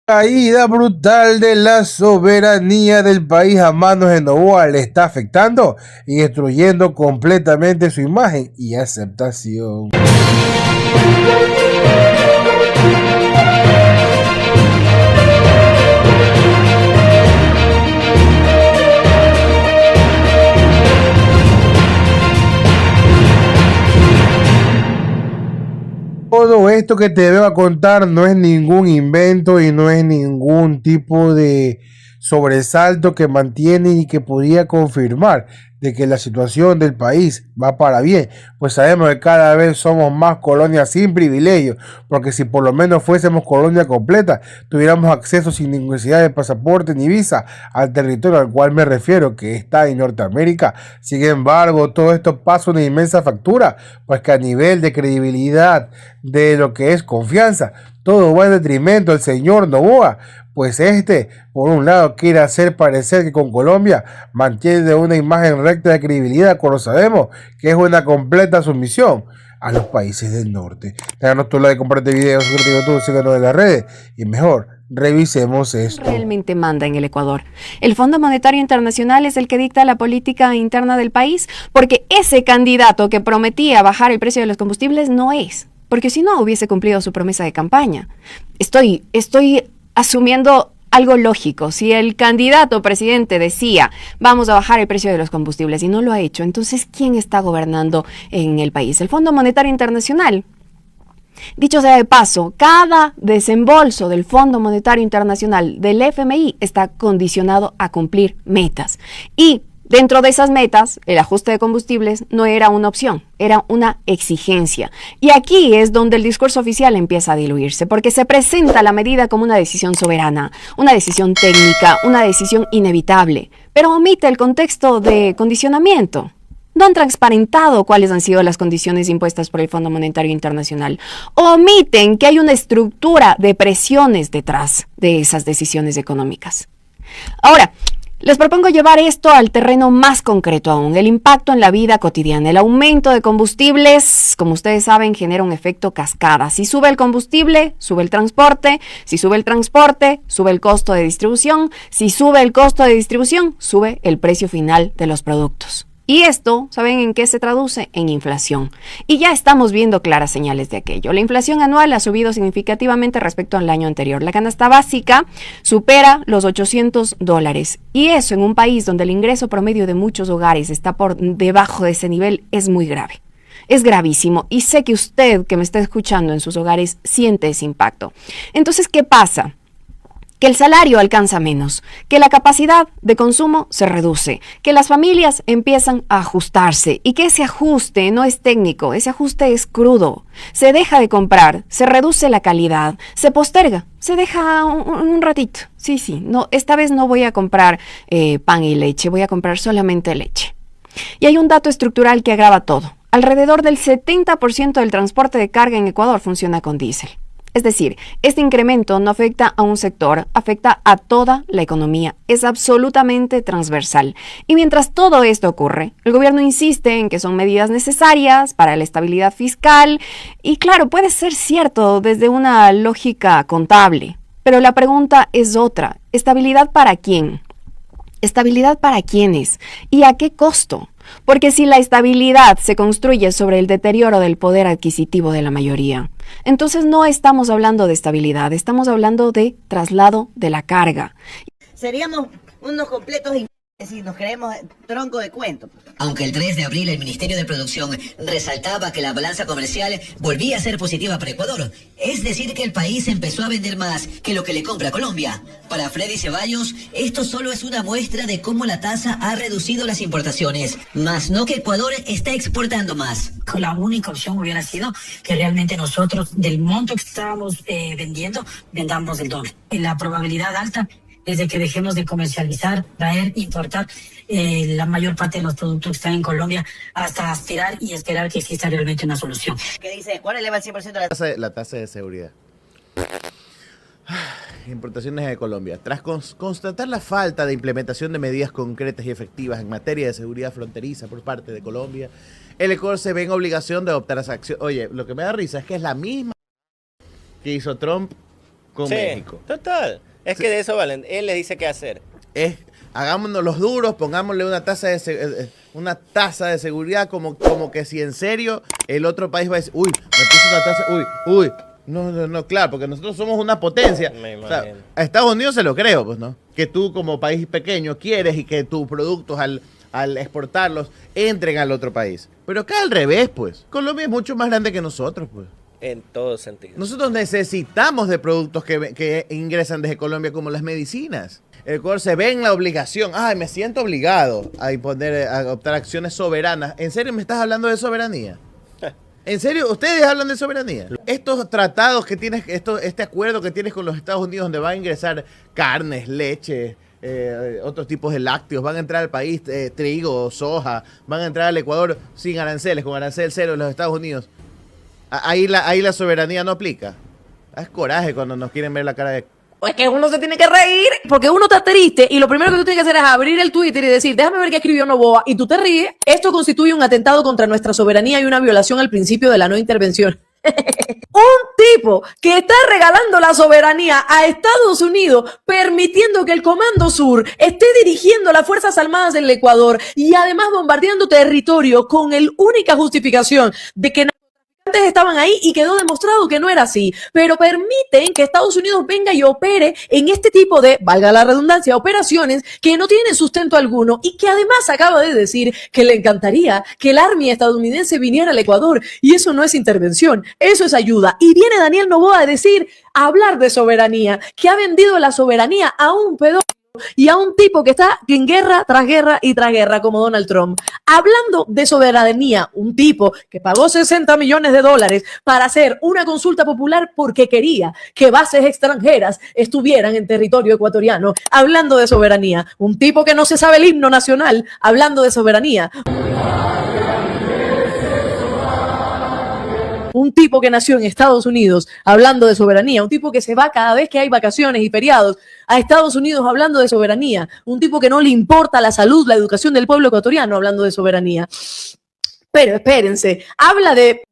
Caída brutal de la soberanía del país a manos de Noboa le está afectando y destruyendo completamente su imagen y aceptación. Todo esto que te voy a contar no es ningún invento y no es ningún tipo de sobresalto que mantiene y que podría confirmar de que la situación del país va para bien, pues sabemos que cada vez somos más colonias sin privilegios, porque si por lo menos fuésemos colonia completa, tuviéramos acceso sin necesidad de pasaporte ni visa al territorio al cual me refiero, que está en Norteamérica. Sin embargo, todo esto pasa una inmensa factura, pues que a nivel de credibilidad de lo que es confianza, todo va en detrimento del señor Noboa, pues por un lado, quiere hacer parecer que con Colombia mantiene una imagen recta de credibilidad, cuando sabemos que es una completa sumisión a los países del norte. Déjanos tu like, comparte videos, suscríbete a YouTube, síganos en las redes y mejor, revisemos esto. Realmente manda en el Ecuador. El Fondo Monetario Internacional es el que dicta la política interna del país, porque ese candidato que prometía bajar el precio de los combustibles no es, porque si no hubiese cumplido su promesa de campaña. Estoy asumiendo algo lógico. Si el candidato presidente decía vamos a bajar el precio de los combustibles y no lo ha hecho, entonces ¿quién está gobernando en el país? El Fondo Monetario Internacional. Dicho sea de paso, cada desembolso del Fondo Monetario Internacional del FMI está condicionado a cumplir metas. Y dentro de esas metas, el ajuste de combustibles no era una opción, era una exigencia. Y aquí es donde el discurso oficial empieza a diluirse, porque se presenta la medida como una decisión soberana, una decisión técnica, una decisión inevitable, pero omite el contexto de condicionamiento. No han transparentado cuáles han sido las condiciones impuestas por el Fondo Monetario Internacional. Omiten que hay una estructura de presiones detrás de esas decisiones económicas. Ahora, les propongo llevar esto al terreno más concreto aún, el impacto en la vida cotidiana. El aumento de combustibles, como ustedes saben, genera un efecto cascada. Si sube el combustible, sube el transporte. Si sube el transporte, sube el costo de distribución. Si sube el costo de distribución, sube el precio final de los productos. Y esto, ¿saben en qué se traduce? En inflación. Y ya estamos viendo claras señales de aquello. La inflación anual ha subido significativamente respecto al año anterior. La canasta básica supera los $800. Y eso en un país donde el ingreso promedio de muchos hogares está por debajo de ese nivel es muy grave. Es gravísimo. Y sé que usted que me está escuchando en sus hogares siente ese impacto. Entonces, ¿qué pasa? Que el salario alcanza menos, que la capacidad de consumo se reduce, que las familias empiezan a ajustarse y que ese ajuste no es técnico, ese ajuste es crudo. Se deja de comprar, se reduce la calidad, se posterga, se deja un ratito. Sí, no, esta vez no voy a comprar pan y leche, voy a comprar solamente leche. Y hay un dato estructural que agrava todo. Alrededor del 70% del transporte de carga en Ecuador funciona con diésel. Es decir, este incremento no afecta a un sector, afecta a toda la economía. Es absolutamente transversal. Y mientras todo esto ocurre, el gobierno insiste en que son medidas necesarias para la estabilidad fiscal. Y claro, puede ser cierto desde una lógica contable. Pero la pregunta es otra. ¿Estabilidad para quién? ¿Estabilidad para quiénes? ¿Y a qué costo? Porque si la estabilidad se construye sobre el deterioro del poder adquisitivo de la mayoría, entonces no estamos hablando de estabilidad, estamos hablando de traslado de la carga. Seríamos unos completos si nos creemos tronco de cuento. Aunque el 3 de abril el Ministerio de Producción resaltaba que la balanza comercial volvía a ser positiva para Ecuador, es decir que el país empezó a vender más que lo que le compra Colombia. Para Freddy Ceballos, esto solo es una muestra de cómo la tasa ha reducido las importaciones, más no que Ecuador está exportando más. La única opción hubiera sido que realmente nosotros, del monto que estábamos vendiendo, vendamos el doble. La probabilidad alta desde que dejemos de comercializar, traer, importar la mayor parte de los productos que están en Colombia, hasta aspirar y esperar que exista realmente una solución. ¿Qué dice? Ecuador eleva el 100% de la tasa de seguridad. Importaciones de Colombia. Tras constatar la falta de implementación de medidas concretas y efectivas en materia de seguridad fronteriza por parte de Colombia, el Ecuador se ve en obligación de adoptar esa acción. Oye, lo que me da risa es que es la misma que hizo Trump con México. Total. Es que de eso valen. Él les dice qué hacer. Hagámonos los duros, pongámosle una tasa de seguridad como que si en serio el otro país va a decir, uy, me puso una tasa, uy. No, claro, porque nosotros somos una potencia. O sea, a Estados Unidos se lo creo, pues, ¿no? Que tú como país pequeño quieres y que tus productos al exportarlos entren al otro país. Pero acá al revés, pues. Colombia es mucho más grande que nosotros, pues. En todo sentido. Nosotros necesitamos de productos que ingresan desde Colombia como las medicinas. El Ecuador se ve en la obligación. Ay, me siento obligado a adoptar acciones soberanas. ¿En serio me estás hablando de soberanía? ¿En serio? ¿Ustedes hablan de soberanía? Estos tratados que tienes, este acuerdo que tienes con los Estados Unidos donde va a ingresar carnes, leche, otros tipos de lácteos, van a entrar al país trigo, soja, van a entrar al Ecuador sin aranceles, con arancel cero en los Estados Unidos. Ahí la soberanía no aplica. Es coraje cuando nos quieren ver la cara de... Es que uno se tiene que reír porque uno está triste y lo primero que tú tienes que hacer es abrir el Twitter y decir, déjame ver qué escribió Noboa, y tú te ríes. Esto constituye un atentado contra nuestra soberanía y una violación al principio de la no intervención. Un tipo que está regalando la soberanía a Estados Unidos, permitiendo que el Comando Sur esté dirigiendo las Fuerzas Armadas del Ecuador y además bombardeando territorio con la única justificación de que estaban ahí y quedó demostrado que no era así, pero permiten que Estados Unidos venga y opere en este tipo de, valga la redundancia, operaciones que no tienen sustento alguno y que además acaba de decir que le encantaría que el Army estadounidense viniera al Ecuador, y eso no es intervención, eso es ayuda. Y viene Daniel Noboa a hablar de soberanía, que ha vendido la soberanía a un pedófilo y a un tipo que está en guerra tras guerra y tras guerra como Donald Trump. Hablando de soberanía, un tipo que pagó $60 millones para hacer una consulta popular porque quería que bases extranjeras estuvieran en territorio ecuatoriano. Hablando de soberanía, un tipo que no se sabe el himno nacional, hablando de soberanía. Un tipo que nació en Estados Unidos hablando de soberanía, un tipo que se va cada vez que hay vacaciones y feriados a Estados Unidos hablando de soberanía, un tipo que no le importa la salud, la educación del pueblo ecuatoriano hablando de soberanía. Pero espérense, habla de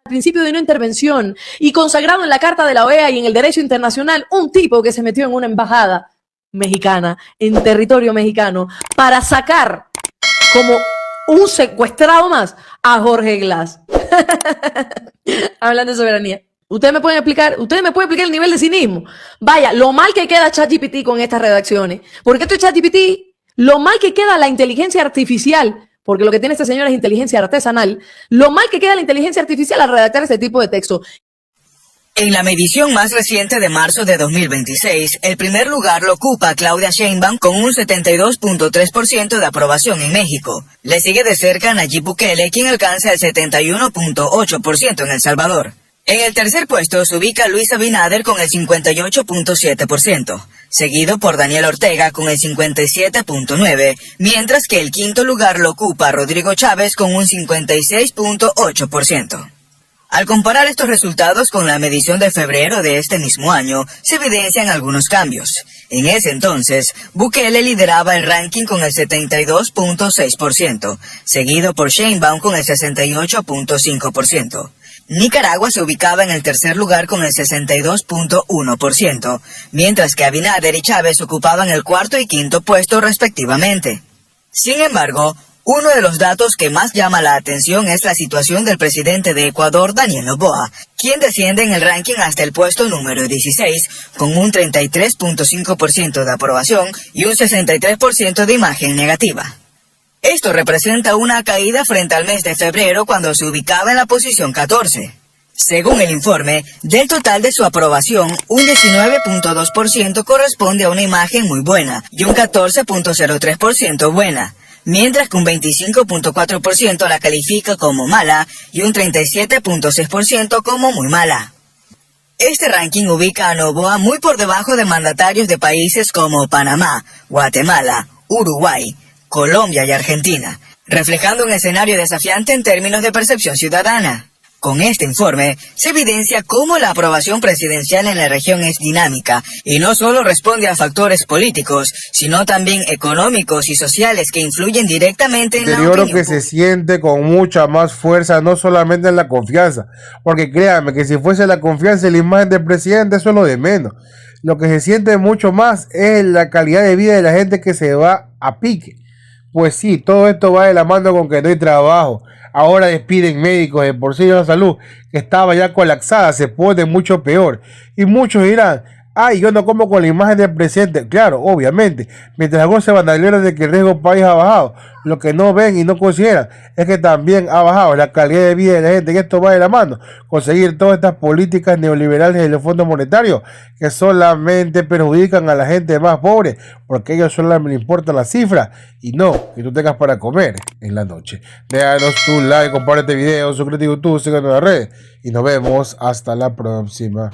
principio de no intervención y consagrado en la Carta de la OEA y en el derecho internacional, un tipo que se metió en una embajada mexicana, en territorio mexicano, para sacar como un secuestrado más a Jorge Glass. Hablando de soberanía. Ustedes me pueden explicar el nivel de cinismo. Vaya, lo mal que queda ChatGPT con estas redacciones. Porque esto es ChatGPT, lo mal que queda la inteligencia artificial, porque lo que tiene este señor es inteligencia artesanal, lo mal que queda la inteligencia artificial al redactar este tipo de texto. En la medición más reciente de marzo de 2026, el primer lugar lo ocupa Claudia Sheinbaum con un 72.3% de aprobación en México. Le sigue de cerca Nayib Bukele, quien alcanza el 71.8% en El Salvador. En el tercer puesto se ubica Luis Abinader con el 58.7%, seguido por Daniel Ortega con el 57.9%, mientras que el quinto lugar lo ocupa Rodrigo Chávez con un 56.8%. Al comparar estos resultados con la medición de febrero de este mismo año, se evidencian algunos cambios. En ese entonces, Bukele lideraba el ranking con el 72.6%, seguido por Sheinbaum con el 68.5%. Nicaragua se ubicaba en el tercer lugar con el 62.1%, mientras que Abinader y Chávez ocupaban el cuarto y quinto puesto respectivamente. Sin embargo, uno de los datos que más llama la atención es la situación del presidente de Ecuador, Daniel Noboa, quien desciende en el ranking hasta el puesto número 16, con un 33.5% de aprobación y un 63% de imagen negativa. Esto representa una caída frente al mes de febrero, cuando se ubicaba en la posición 14. Según el informe, del total de su aprobación, un 19.2% corresponde a una imagen muy buena y un 14.03% buena, mientras que un 25.4% la califica como mala y un 37.6% como muy mala. Este ranking ubica a Noboa muy por debajo de mandatarios de países como Panamá, Guatemala, Uruguay, Colombia y Argentina, reflejando un escenario desafiante en términos de percepción ciudadana. Con este informe se evidencia cómo la aprobación presidencial en la región es dinámica y no solo responde a factores políticos, sino también económicos y sociales que influyen directamente en la Deterioro opinión que se siente con mucha más fuerza, no solamente en la confianza, porque créanme que si fuese la confianza en la imagen del presidente, eso es lo de menos. Lo que se siente mucho más es la calidad de vida de la gente que se va a pique. Pues sí, todo esto va de la mano con que no hay trabajo. Ahora despiden médicos de por sí de la salud que estaba ya colapsada, se pone mucho peor. Y muchos dirán, ay, yo no como con la imagen del presidente. Claro, obviamente, mientras algunos se vandalean de que el riesgo país ha bajado, lo que no ven y no consideran es que también ha bajado la calidad de vida de la gente, y esto va de la mano, conseguir todas estas políticas neoliberales del Fondo Monetario que solamente perjudican a la gente más pobre, porque a ellos solamente les importan las cifras y no que tú tengas para comer en la noche. Déjanos tu like, comparte este video, suscríbete a YouTube, síganos en las redes y nos vemos hasta la próxima.